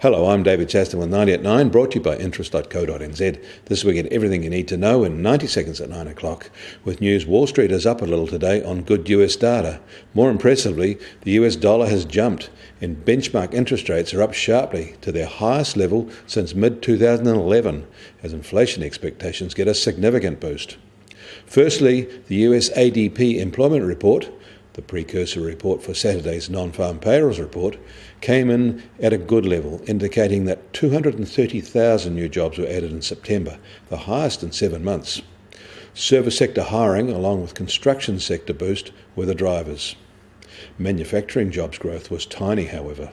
Hello, I'm David Chaston with 90 at 9, brought to you by interest.co.nz. This week, get everything you need to know in 90 seconds at 9 o'clock. With news, Wall Street is up a little today on good US data. More impressively, the US dollar has jumped, and benchmark interest rates are up sharply to their highest level since mid-2011, as inflation expectations get a significant boost. Firstly, the US ADP employment report, the precursor report for Saturday's non-farm payrolls report, came in at a good level, indicating that 230,000 new jobs were added in September, the highest in 7 months. Service sector hiring, along with construction sector boost, were the drivers. Manufacturing jobs growth was tiny, however.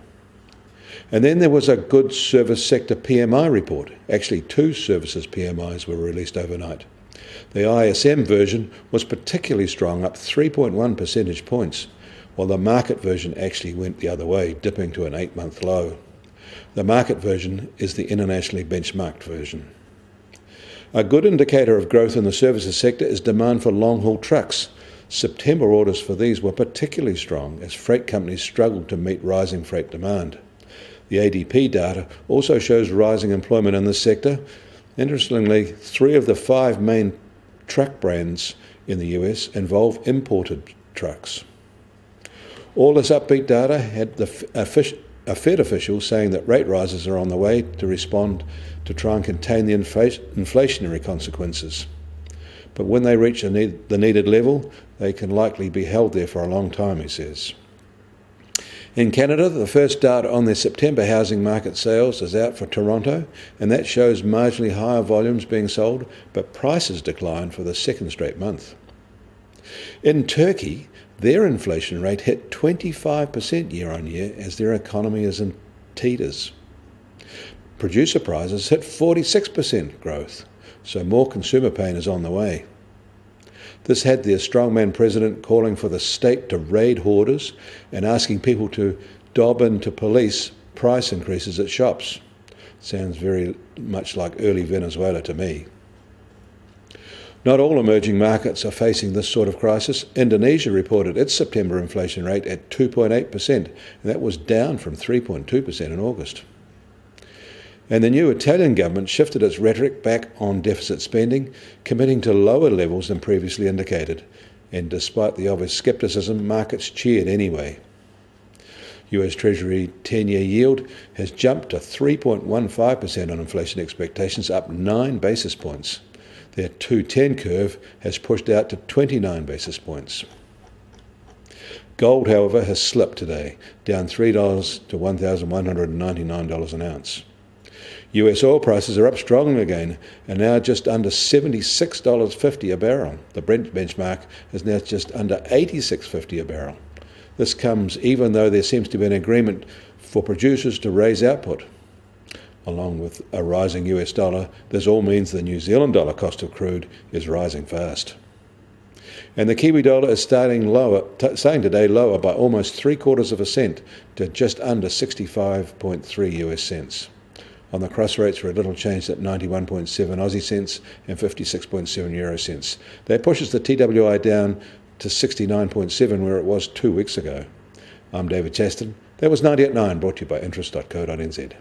And then there was a good service sector PMI report. Actually, 2 services PMIs were released overnight. The ISM version was particularly strong, up 3.1 percentage points, while the market version actually went the other way, dipping to an 8-month low. The market version is the internationally benchmarked version. A good indicator of growth in the services sector is demand for long-haul trucks. September orders for these were particularly strong as freight companies struggled to meet rising freight demand. The ADP data also shows rising employment in this sector. Interestingly, 3 of the 5 main truck brands in the US involve imported trucks. All this upbeat data had a Fed official saying that rate rises are on the way to respond to try and contain the inflationary consequences. But when they reach the needed level, they can likely be held there for a long time, he says. In Canada, the first data on their September housing market sales is out for Toronto, and that shows marginally higher volumes being sold, but prices declined for the 2nd straight month. In Turkey, their inflation rate hit 25% year on year as their economy is in teeters. Producer prices hit 46% growth, so more consumer pain is on the way. This had their strongman president calling for the state to raid hoarders and asking people to dob into police price increases at shops. Sounds very much like early Venezuela to me. Not all emerging markets are facing this sort of crisis. Indonesia reported its September inflation rate at 2.8%, and that was down from 3.2% in August. And the new Italian government shifted its rhetoric back on deficit spending, committing to lower levels than previously indicated. And despite the obvious scepticism, markets cheered anyway. US Treasury 10-year yield has jumped to 3.15% on inflation expectations, up 9 basis points. Their 2-10 curve has pushed out to 29 basis points. Gold, however, has slipped today, down $3 to $1,199 an ounce. US oil prices are up strongly again and now just under $76.50 a barrel. The Brent benchmark is now just under $86.50 a barrel. This comes even though there seems to be an agreement for producers to raise output. Along with a rising US dollar, this all means the New Zealand dollar cost of crude is rising fast. And the Kiwi dollar is starting today lower by almost 3/4 cent to just under 65.3 US cents. On the cross rates were a little changed at 91.7 Aussie cents and 56.7 euro cents. That pushes the TWI down to 69.7 where it was 2 weeks ago. I'm David Chaston. That was 90 at 9, brought to you by interest.co.nz.